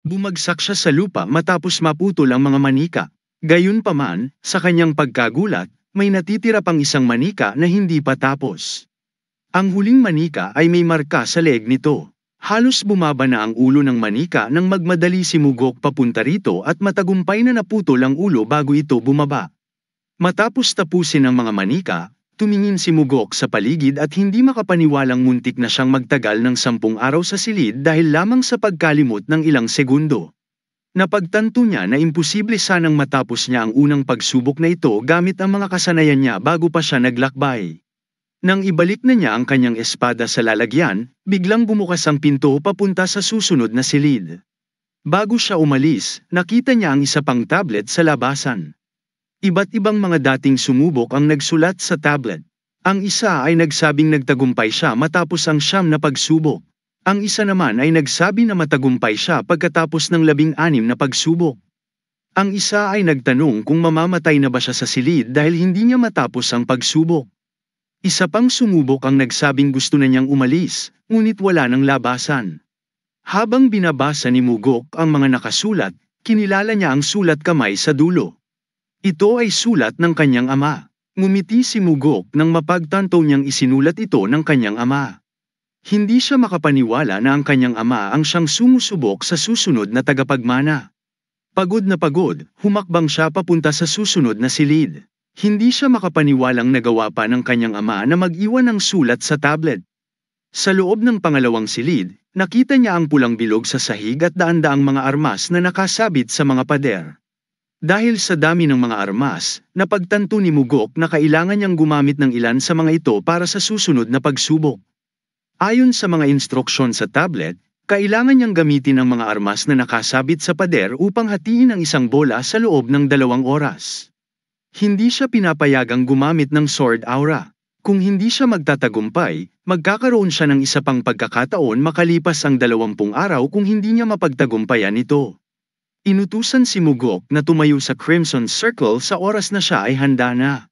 Bumagsak siya sa lupa matapos maputol ang mga manika. Gayunpaman, sa kanyang pagkagulat, may natitira pang isang manika na hindi pa tapos. Ang huling manika ay may marka sa leeg nito. Halos bumaba na ang ulo ng manika nang magmadali si Mugok papunta rito at matagumpay na naputol ang ulo bago ito bumaba. Matapos tapusin ang mga manika, tumingin si Mugok sa paligid at hindi makapaniwalang muntik na siyang magtagal ng 10 araw sa silid dahil lamang sa pagkalimot ng ilang segundo. Napagtanto niya na imposible sanang matapos niya ang unang pagsubok na ito gamit ang mga kasanayan niya bago pa siya naglakbay. Nang ibalik na niya ang kanyang espada sa lalagyan, biglang bumukas ang pinto papunta sa susunod na silid. Bago siya umalis, nakita niya ang isa pang tablet sa labasan. Iba't ibang mga dating sumubok ang nagsulat sa tablet. Ang isa ay nagsabing nagtagumpay siya matapos ang 9 na pagsubok. Ang isa naman ay nagsabi na matagumpay siya pagkatapos ng 16 na pagsubok. Ang isa ay nagtanong kung mamamatay na ba siya sa silid dahil hindi niya matapos ang pagsubok. Isa pang sumubok ang nagsabing gusto na niyang umalis, ngunit wala ng labasan. Habang binabasa ni Mugok ang mga nakasulat, kinilala niya ang sulat kamay sa dulo. Ito ay sulat ng kanyang ama. Ngumiti si Mugok nang mapagtanto niyang isinulat ito ng kanyang ama. Hindi siya makapaniwala na ang kanyang ama ang siyang sumusubok sa susunod na tagapagmana. Pagod na pagod, humakbang siya papunta sa susunod na silid. Hindi siya makapaniwalang nagawa pa ng kanyang ama na mag-iwan ng sulat sa tablet. Sa loob ng pangalawang silid, nakita niya ang pulang bilog sa sahig at daan-daang mga armas na nakasabit sa mga pader. Dahil sa dami ng mga armas, napagtanto ni Mugok na kailangan niyang gumamit ng ilan sa mga ito para sa susunod na pagsubok. Ayon sa mga instruksyon sa tablet, kailangan niyang gamitin ang mga armas na nakasabit sa pader upang hatiin ang isang bola sa loob ng 2 oras. Hindi siya pinapayagang gumamit ng sword aura. Kung hindi siya magtatagumpay, magkakaroon siya ng isa pang pagkakataon makalipas ang 20 araw kung hindi niya mapagtagumpayan ito. Inutusan si Mugok na tumayo sa Crimson Circle sa oras na siya ay handa na.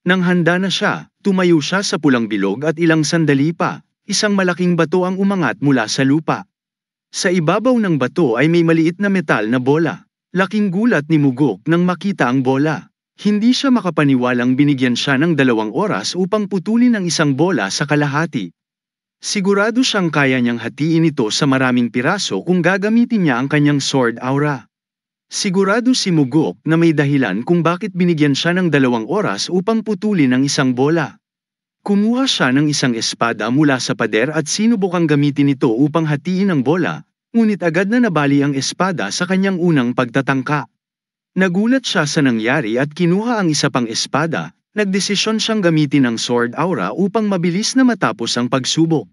Nang handa na siya, tumayo siya sa pulang bilog at ilang sandali pa, isang malaking bato ang umangat mula sa lupa. Sa ibabaw ng bato ay may maliit na metal na bola. Laking gulat ni Mugok nang makita ang bola. Hindi siya makapaniwalang binigyan siya ng 2 oras upang putulin ang isang bola sa kalahati. Sigurado siyang kaya niyang hatiin ito sa maraming piraso kung gagamitin niya ang kanyang sword aura. Sigurado si Mugok na may dahilan kung bakit binigyan siya ng 2 oras upang putulin ang isang bola. Kumuha siya ng isang espada mula sa pader at sinubukang gamitin ito upang hatiin ang bola, ngunit agad na nabali ang espada sa kanyang unang pagtatangka. Nagulat siya sa nangyari at kinuha ang isa pang espada, nagdesisyon siyang gamitin ang sword aura upang mabilis na matapos ang pagsubok.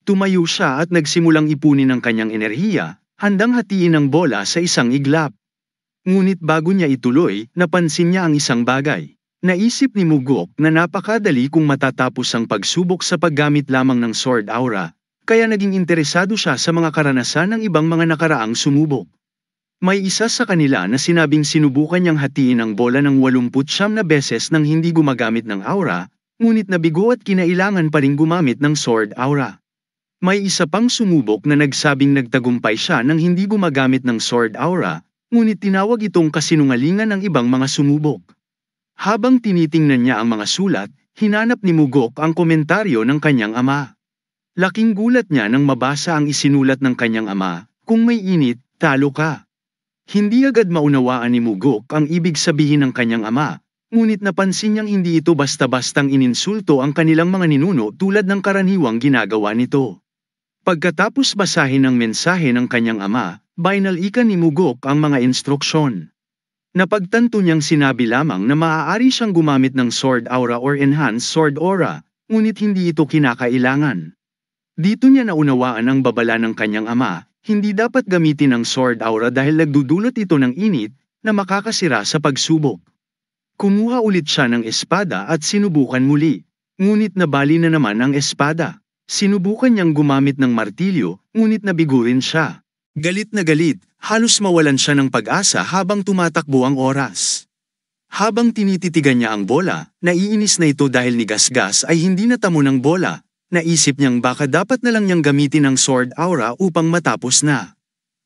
Tumayo siya at nagsimulang ipunin ang kanyang enerhiya, handang hatiin ang bola sa isang iglap. Ngunit bago niya ituloy, napansin niya ang isang bagay. Naisip ni Mugok na napakadali kung matatapos ang pagsubok sa paggamit lamang ng sword aura, kaya naging interesado siya sa mga karanasan ng ibang mga nakaraang sumubok. May isa sa kanila na sinabing sinubukan niyang hatiin ang bola ng 89 na beses nang hindi gumagamit ng aura, ngunit nabigo at kinailangan pa ring gumamit ng sword aura. May isa pang sumubok na nagsabing nagtagumpay siya nang hindi gumagamit ng sword aura, ngunit tinawag itong kasinungalingan ng ibang mga sumubok. Habang tinitingnan niya ang mga sulat, hinanap ni Mugok ang komentaryo ng kanyang ama. Laking gulat niya nang mabasa ang isinulat ng kanyang ama, "Kung may init, talo ka." Hindi agad maunawaan ni Mugok ang ibig sabihin ng kanyang ama, ngunit napansin niyang hindi ito basta-bastang ininsulto ang kanilang mga ninuno tulad ng karaniwang ginagawa nito. Pagkatapos basahin ang mensahe ng kanyang ama, binalikan ni Mugok ang mga instruksyon. Napagtanto niyang sinabi lamang na maaari siyang gumamit ng sword aura or enhanced sword aura, ngunit hindi ito kinakailangan. Dito niya naunawaan ang babala ng kanyang ama. Hindi dapat gamitin ang sword aura dahil nagdudulot ito ng init na makakasira sa pagsubok. Kumuha ulit siya ng espada at sinubukan muli. Ngunit nabali na naman ang espada. Sinubukan niyang gumamit ng martilyo, ngunit nabigo rin siya. Galit na galit, halos mawalan siya ng pag-asa habang tumatakbo ang oras. Habang tinititigan niya ang bola, naiinis na ito dahil ni Gasgas ay hindi natamo ng bola. Naisip niyang baka dapat na lang niyang gamitin ang sword aura upang matapos na.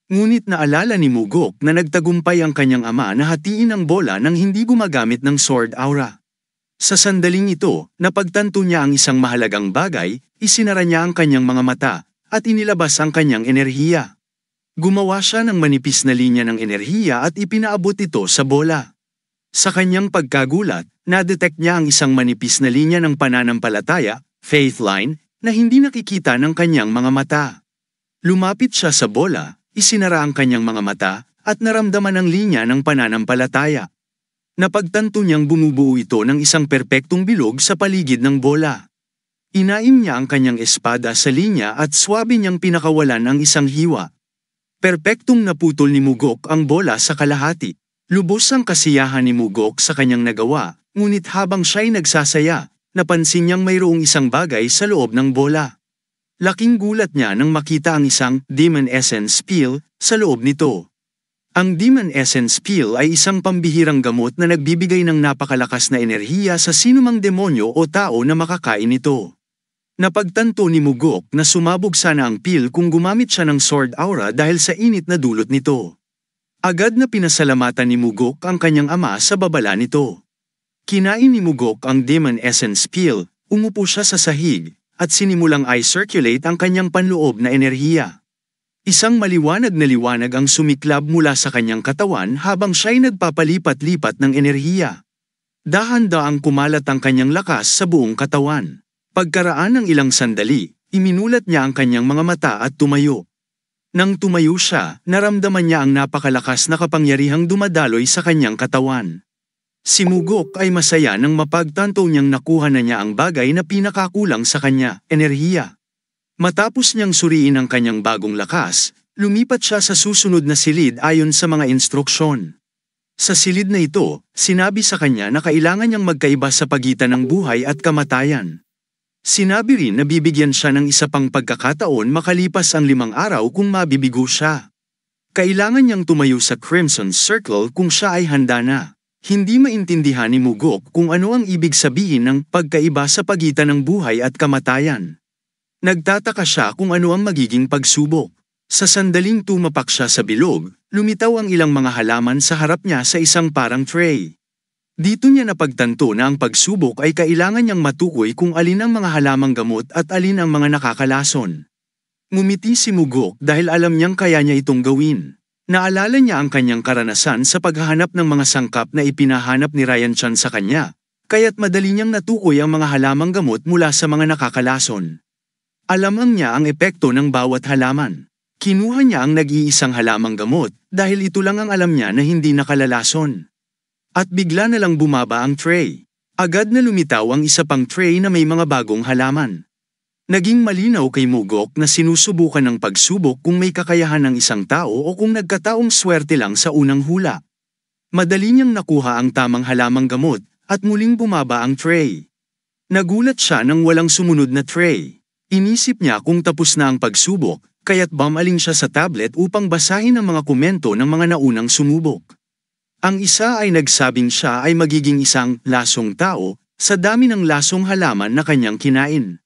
Ngunit naalala ni Mugok na nagtagumpay ang kanyang ama na hatiin ang bola nang hindi gumagamit ng sword aura. Sa sandaling ito, napagtanto niya ang isang mahalagang bagay, isinara niya ang kanyang mga mata, at inilabas ang kanyang enerhiya. Gumawa siya ng manipis na linya ng enerhiya at ipinaabot ito sa bola. Sa kanyang pagkagulat, na-detect niya ang isang manipis na linya ng pananampalataya, faith line, na hindi nakikita ng kanyang mga mata. Lumapit siya sa bola, isinara ang kanyang mga mata, at naramdaman ang linya ng pananampalataya. Napagtanto niyang bumubuo ito ng isang perpektong bilog sa paligid ng bola. Inaim niya ang kanyang espada sa linya at swabe niyang pinakawalan ang isang hiwa. Perpektong naputol ni Mugok ang bola sa kalahati. Lubos ang kasiyahan ni Mugok sa kanyang nagawa, ngunit habang siya'y nagsasaya, napansin niyang mayroong isang bagay sa loob ng bola. Laking gulat niya nang makita ang isang Demon Essence Pill sa loob nito. Ang Demon Essence Pill ay isang pambihirang gamot na nagbibigay ng napakalakas na enerhiya sa sinumang demonyo o tao na makakain ito. Napagtanto ni Mugok na sumabog sana ang pill kung gumamit siya ng sword aura dahil sa init na dulot nito. Agad na pinasalamatan ni Mugok ang kanyang ama sa babala nito. Kinain ni Mugok ang Demon Essence Pill, umupo siya sa sahig, at sinimulang i-circulate ang kanyang panloob na enerhiya. Isang maliwanag na liwanag ang sumiklab mula sa kanyang katawan habang siya'y nagpapalipat-lipat ng enerhiya. Dahan-daang kumalat ang kanyang lakas sa buong katawan. Pagkaraan ng ilang sandali, iminulat niya ang kanyang mga mata at tumayo. Nang tumayo siya, naramdaman niya ang napakalakas na kapangyarihang dumadaloy sa kanyang katawan. Si Mugok ay masaya nang mapagtanto niyang nakuha na niya ang bagay na pinakakulang sa kanya, enerhiya. Matapos niyang suriin ang kanyang bagong lakas, lumipat siya sa susunod na silid ayon sa mga instruksyon. Sa silid na ito, sinabi sa kanya na kailangan niyang magkaiba sa pagitan ng buhay at kamatayan. Sinabi rin na bibigyan siya ng isa pang pagkakataon makalipas ang 5 araw kung mabibigo siya. Kailangan niyang tumayo sa Crimson Circle kung siya ay handa na. Hindi maintindihan ni Mugok kung ano ang ibig sabihin ng pagkaiba sa pagitan ng buhay at kamatayan. Nagtataka siya kung ano ang magiging pagsubok. Sa sandaling tumapak siya sa bilog, lumitaw ang ilang mga halaman sa harap niya sa isang parang tray. Dito niya napagtanto na ang pagsubok ay kailangan niyang matukoy kung alin ang mga halamang gamot at alin ang mga nakakalason. Ngumiti si Mugok dahil alam niyang kaya niya itong gawin. Naalala niya ang kanyang karanasan sa paghahanap ng mga sangkap na ipinahanap ni Ryan Chan sa kanya, kaya't madali niyang natukoy ang mga halamang gamot mula sa mga nakakalason. Alamang niya ang epekto ng bawat halaman. Kinuha niya ang nag-iisang halamang gamot dahil ito lang ang alam niya na hindi nakalalason. At bigla na lang bumaba ang tray. Agad na lumitaw ang isa pang tray na may mga bagong halaman. Naging malinaw kay Mugok na sinusubukan ng pagsubok kung may kakayahan ng isang tao o kung nagkataong swerte lang sa unang hula. Madali niyang nakuha ang tamang halamang gamot at muling bumaba ang tray. Nagulat siya nang walang sumunod na tray. Inisip niya kung tapos na ang pagsubok, kaya't bumaling siya sa tablet upang basahin ang mga komento ng mga naunang sumubok. Ang isa ay nagsabing siya ay magiging isang lasong tao sa dami ng lasong halaman na kanyang kinain.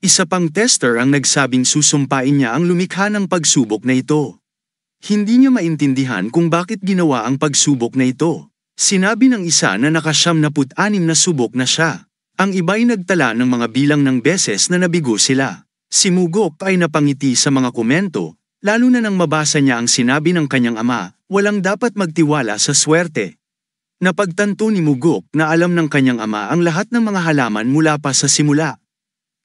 Isa pang tester ang nagsabing susumpain niya ang lumikha ng pagsubok na ito. Hindi niya maintindihan kung bakit ginawa ang pagsubok na ito. Sinabi ng isa na naka-76 na subok na siya. Ang iba'y nagtala ng mga bilang ng beses na nabigo sila. Si Mugok ay napangiti sa mga komento, lalo na nang mabasa niya ang sinabi ng kanyang ama, walang dapat magtiwala sa swerte. Napagtanto ni Mugok na alam ng kanyang ama ang lahat ng mga halaman mula pa sa simula.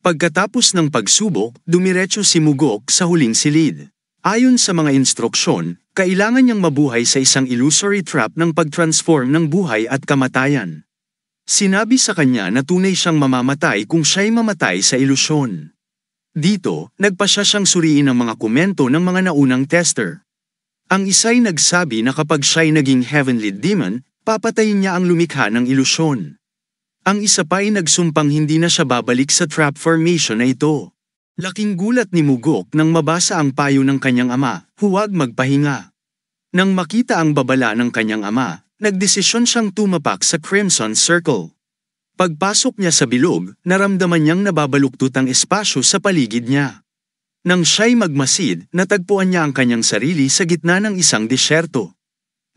Pagkatapos ng pagsubok, dumiretso si Mugok sa huling silid. Ayon sa mga instruksyon, kailangan niyang mabuhay sa isang illusory trap ng pag-transform ng buhay at kamatayan. Sinabi sa kanya na tunay siyang mamamatay kung siya'y mamatay sa ilusyon. Dito, nagpasya siyang suriin ang mga komento ng mga naunang tester. Ang isa'y nagsabi na kapag siya'y naging heavenly demon, papatayin niya ang lumikha ng ilusyon. Ang isa pa ay nagsumpang hindi na siya babalik sa trap formation na ito. Laking gulat ni Mugok nang mabasa ang payo ng kanyang ama, huwag magpahinga. Nang makita ang babala ng kanyang ama, nagdesisyon siyang tumapak sa Crimson Circle. Pagpasok niya sa bilog, naramdaman niyang nababaluktot ang espasyo sa paligid niya. Nang siya'y magmasid, natagpuan niya ang kanyang sarili sa gitna ng isang disyerto.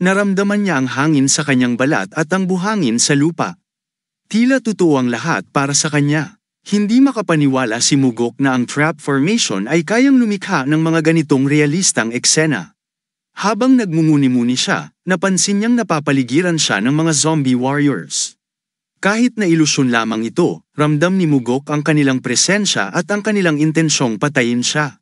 Naramdaman niya ang hangin sa kanyang balat at ang buhangin sa lupa. Tila totoo ang lahat para sa kanya. Hindi makapaniwala si Mugok na ang trap formation ay kayang lumikha ng mga ganitong realistang eksena. Habang nagmumuni-muni siya, napansin niyang napapaligiran siya ng mga zombie warriors. Kahit na ilusyon lamang ito, ramdam ni Mugok ang kanilang presensya at ang kanilang intensyong patayin siya.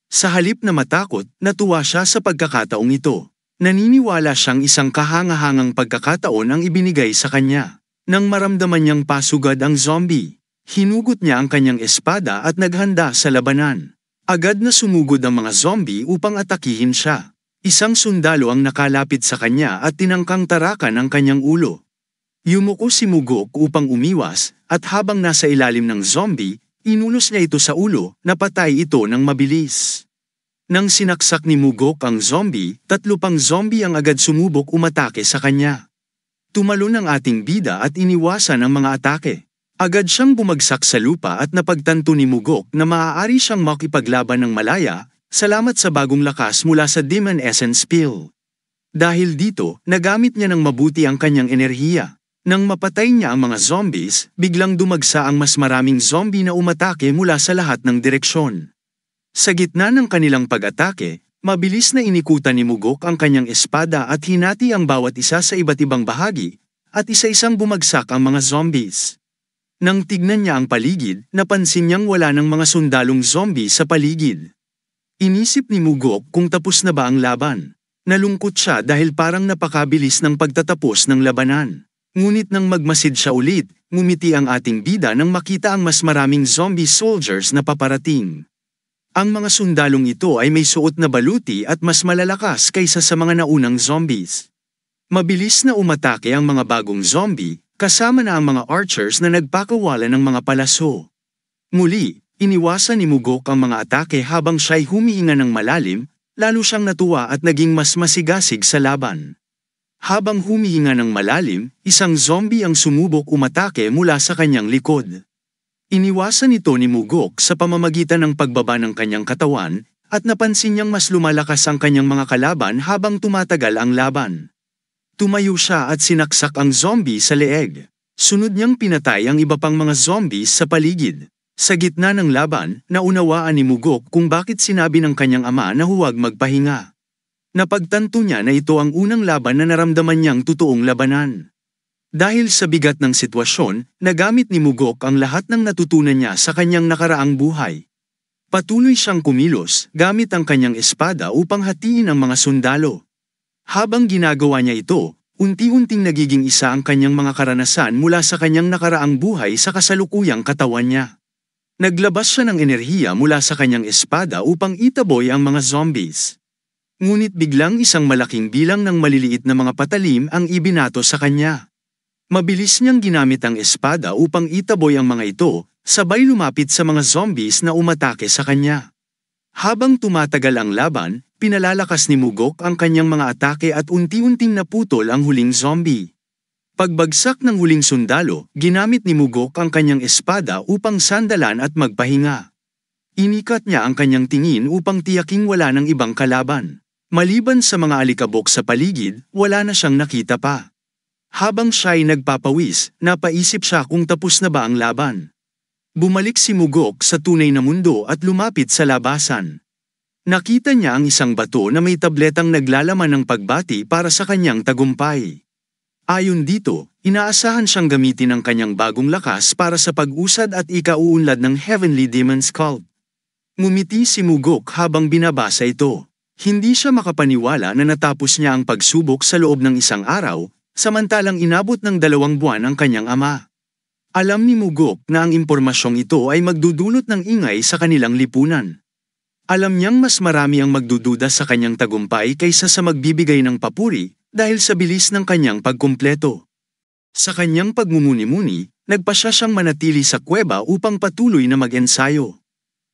Sa halip na matakot, natuwa siya sa pagkakataong ito. Naniniwala siyang isang kahangahangang pagkakataon ang ibinigay sa kanya. Nang maramdaman niyang pasugad ang zombie, hinugot niya ang kanyang espada at naghanda sa labanan. Agad na sumugod ang mga zombie upang atakihin siya. Isang sundalo ang nakalapit sa kanya at tinangkang tarakan ang kanyang ulo. Yumuko si Mugok upang umiwas, at habang nasa ilalim ng zombie, inulos niya ito sa ulo, napatay ito ng mabilis. Nang sinaksak ni Mugok ang zombie, 3 pang zombie ang agad sumubok umatake sa kanya. Tumalon ang ating bida at iniwasan ang mga atake. Agad siyang bumagsak sa lupa at napagtanto ni Mugok na maaari siyang makipaglaban ng malaya, salamat sa bagong lakas mula sa Demon Essence Pill. Dahil dito, nagamit niya ng mabuti ang kanyang enerhiya. Nang mapatay niya ang mga zombies, biglang dumagsa ang mas maraming zombie na umatake mula sa lahat ng direksyon. Sa gitna ng kanilang pag-atake, mabilis na inikutan ni Mugok ang kanyang espada at hinati ang bawat isa sa iba't ibang bahagi, at isa-isang bumagsak ang mga zombies. Nang tignan niya ang paligid, napansin niyang wala ng mga sundalong zombie sa paligid. Inisip ni Mugok kung tapos na ba ang laban. Nalungkot siya dahil parang napakabilis ng pagtatapos ng labanan. Ngunit nang magmasid siya ulit, ngumiti ang ating bida nang makita ang mas maraming zombie soldiers na paparating. Ang mga sundalong ito ay may suot na baluti at mas malalakas kaysa sa mga naunang zombies. Mabilis na umatake ang mga bagong zombie, kasama na ang mga archers na nagpakawala ng mga palaso. Muli, iniwasan ni Mugok ang mga atake habang siya'y humihinga ng malalim, lalo siyang natuwa at naging mas masigasig sa laban. Habang humihinga ng malalim, isang zombie ang sumubok umatake mula sa kanyang likod. Iniwasan ito ni Mugok sa pamamagitan ng pagbaba ng kanyang katawan, at napansin niyang mas lumalakas ang kanyang mga kalaban habang tumatagal ang laban. Tumayo siya at sinaksak ang zombie sa leeg. Sunod niyang pinatay ang iba pang mga zombies sa paligid. Sa gitna ng laban, naunawaan ni Mugok kung bakit sinabi ng kanyang ama na huwag magpahinga. Napagtanto niya na ito ang unang laban na naramdaman niyang totoong labanan. Dahil sa bigat ng sitwasyon, nagamit ni Mugok ang lahat ng natutunan niya sa kanyang nakaraang buhay. Patuloy siyang kumilos gamit ang kanyang espada upang hatiin ang mga sundalo. Habang ginagawa niya ito, unti-unting nagiging isa ang kanyang mga karanasan mula sa kanyang nakaraang buhay sa kasalukuyang katawan niya. Naglabas siya ng enerhiya mula sa kanyang espada upang itaboy ang mga zombies. Ngunit biglang isang malaking bilang ng maliliit na mga patalim ang ibinato sa kanya. Mabilis niyang ginamit ang espada upang itaboy ang mga ito, sabay lumapit sa mga zombies na umatake sa kanya. Habang tumatagal ang laban, pinalalakas ni Mugok ang kanyang mga atake at unti-unting naputol ang huling zombie. Pagbagsak ng huling sundalo, ginamit ni Mugok ang kanyang espada upang sandalan at magpahinga. Inikat niya ang kanyang tingin upang tiyaking wala ng ibang kalaban. Maliban sa mga alikabok sa paligid, wala na siyang nakita pa. Habang siya'y nagpapawis, napaisip siya kung tapos na ba ang laban. Bumalik si Mugok sa tunay na mundo at lumapit sa labasan. Nakita niya ang isang bato na may tabletang naglalaman ng pagbati para sa kanyang tagumpay. Ayon dito, inaasahan siyang gamitin ang kanyang bagong lakas para sa pag-usad at ikauunlad ng Heavenly Demon's Cult. Ngumiti si Mugok habang binabasa ito. Hindi siya makapaniwala na natapos niya ang pagsubok sa loob ng isang araw, samantalang inabot ng 2 buwan ang kanyang ama. Alam ni Mugok na ang impormasyong ito ay magdudulot ng ingay sa kanilang lipunan. Alam niyang mas marami ang magdududa sa kanyang tagumpay kaysa sa magbibigay ng papuri dahil sa bilis ng kanyang pagkumpleto. Sa kanyang pagmumuni-muni, nagpasya siyang manatili sa kuweba upang patuloy na mag-ensayo.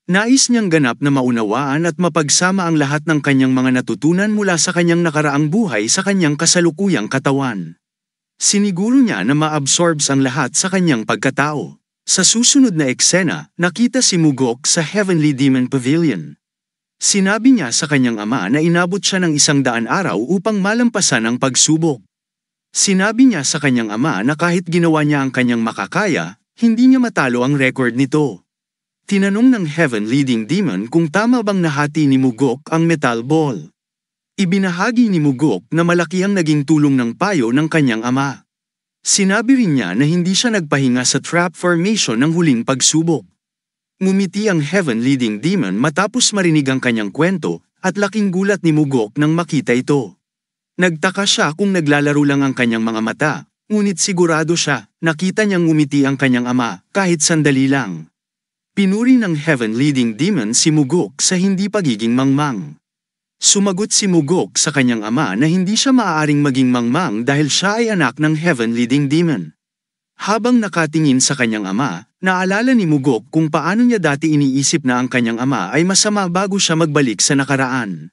Nais niyang ganap na maunawaan at mapagsama ang lahat ng kanyang mga natutunan mula sa kanyang nakaraang buhay sa kanyang kasalukuyang katawan. Siniguro niya na ma-absorbs ang lahat sa kanyang pagkatao. Sa susunod na eksena, nakita si Mugok sa Heavenly Demon Pavilion. Sinabi niya sa kanyang ama na inabot siya ng 100 araw upang malampasan ang pagsubok. Sinabi niya sa kanyang ama na kahit ginawa niya ang kanyang makakaya, hindi niya matalo ang record nito. Tinanong ng Heaven Leading Demon kung tama bang nahati ni Mugok ang metal ball. Ibinahagi ni Mugok na malaki ang naging tulong ng payo ng kanyang ama. Sinabi rin niya na hindi siya nagpahinga sa trap formation ng huling pagsubok. Ngumiti ang Heaven Leading Demon matapos marinig ang kanyang kwento, at laking gulat ni Mugok nang makita ito. Nagtaka siya kung naglalaro lang ang kanyang mga mata, ngunit sigurado siya, nakita niyang ngumiti ang kanyang ama, kahit sandali lang. Pinuri ng Heaven Leading Demon si Mugok sa hindi pagiging mangmang. Sumagot si Mugok sa kanyang ama na hindi siya maaaring maging mangmang dahil siya ay anak ng Heaven Leading Demon. Habang nakatingin sa kanyang ama, naalala ni Mugok kung paano niya dati iniisip na ang kanyang ama ay masama bago siya magbalik sa nakaraan.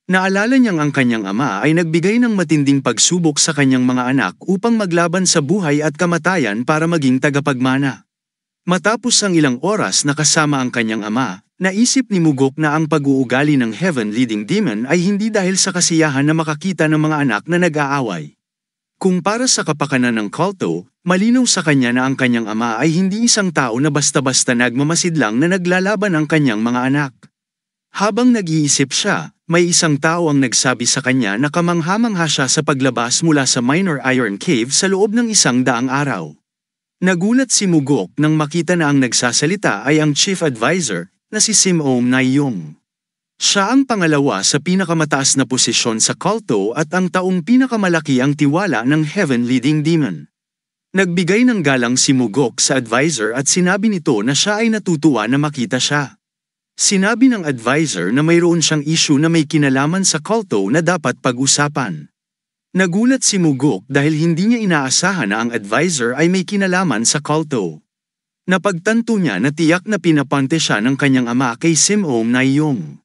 Naalala niyang ang kanyang ama ay nagbigay ng matinding pagsubok sa kanyang mga anak upang maglaban sa buhay at kamatayan para maging tagapagmana. Matapos ang ilang oras na kasama ang kanyang ama, naisip ni Mugok na ang pag-uugali ng Heaven Leading Demon ay hindi dahil sa kasiyahan na makakita ng mga anak na nag-aaway. Kung para sa kapakanan ng kulto, malinaw sa kanya na ang kanyang ama ay hindi isang tao na basta-basta nagmamasid lang na naglalaban ang kanyang mga anak. Habang nag-iisip siya, may isang tao ang nagsabi sa kanya na kamangha-mangha siya sa paglabas mula sa Minor Iron Cave sa loob ng 100 araw. Nagulat si Mugok nang makita na ang nagsasalita ay ang Chief Advisor, na si Sim-Om Naiyong. Siya ang pangalawa sa pinakamataas na posisyon sa kulto at ang taong pinakamalaki ang tiwala ng Heaven Leading Demon. Nagbigay ng galang si Mugok sa advisor at sinabi nito na siya ay natutuwa na makita siya. Sinabi ng advisor na mayroon siyang issue na may kinalaman sa kulto na dapat pag-usapan. Nagulat si Mugok dahil hindi niya inaasahan na ang advisor ay may kinalaman sa kulto. Napagtanto niya na tiyak na pinapante siya ng kanyang ama kay Sim-Om Naiyong.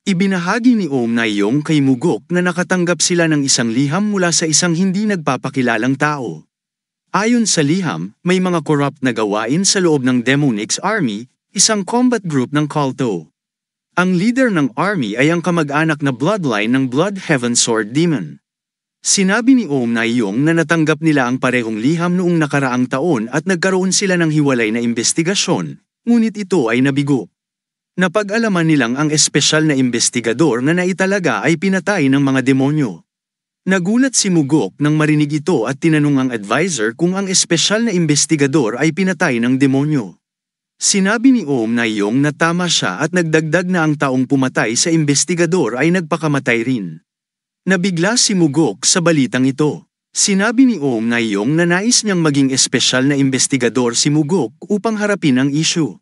Ibinahagi ni Om Naiyong kay Mugok na nakatanggap sila ng isang liham mula sa isang hindi nagpapakilalang tao. Ayon sa liham, may mga corrupt na gawain sa loob ng Demonics Army, isang combat group ng kulto. Ang leader ng army ay ang kamag-anak na bloodline ng Blood Heaven Sword Demon. Sinabi ni Om Naiyong na natanggap nila ang parehong liham noong nakaraang taon at nagkaroon sila ng hiwalay na investigasyon, ngunit ito ay nabigo. Napag-alaman nilang ang espesyal na investigador na naitalaga ay pinatay ng mga demonyo. Nagulat si Mugok nang marinig ito at tinanong ang advisor kung ang espesyal na investigador ay pinatay ng demonyo. Sinabi ni Om Naiyong na tama siya at nagdagdag na ang taong pumatay sa investigador ay nagpakamatay rin. Nabigla si Mugok sa balitang ito. Sinabi ni Om Naiyong na nais niyang maging espesyal na investigador si Mugok upang harapin ang issue.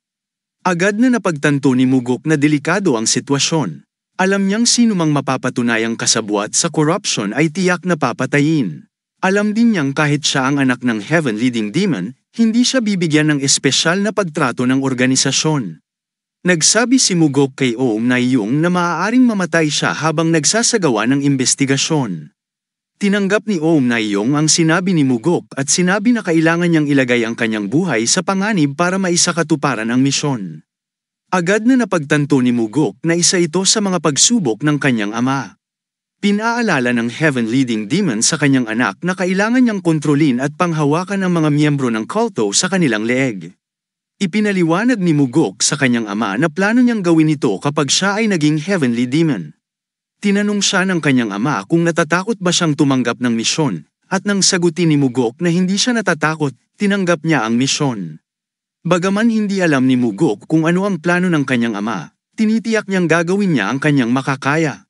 Agad na napagtanto ni Mugok na delikado ang sitwasyon. Alam niyang sino mang mapapatunayang kasabwat sa corruption ay tiyak na papatayin. Alam din niyang kahit siya ang anak ng Heaven Leading Demon, hindi siya bibigyan ng espesyal na pagtrato ng organisasyon. Nagsabi si Mugok kay Om Naiyong na maaaring mamatay siya habang nagsasagawa ng investigasyon. Tinanggap ni Om Naiyong ang sinabi ni Mugok at sinabi na kailangan niyang ilagay ang kanyang buhay sa panganib para maisakatuparan ang misyon. Agad na napagtanto ni Mugok na isa ito sa mga pagsubok ng kanyang ama. Pinaalala ng Heaven Leading Demon sa kanyang anak na kailangan niyang kontrolin at panghawakan ang mga miyembro ng kulto sa kanilang leeg. Ipinaliwanag ni Mugok sa kanyang ama na plano niyang gawin ito kapag siya ay naging Heavenly Demon. Tinanong siya ng kanyang ama kung natatakot ba siyang tumanggap ng misyon, at nang sagutin ni Mugok na hindi siya natatakot, tinanggap niya ang misyon. Bagaman hindi alam ni Mugok kung ano ang plano ng kanyang ama, tinitiyak niyang gagawin niya ang kanyang makakaya.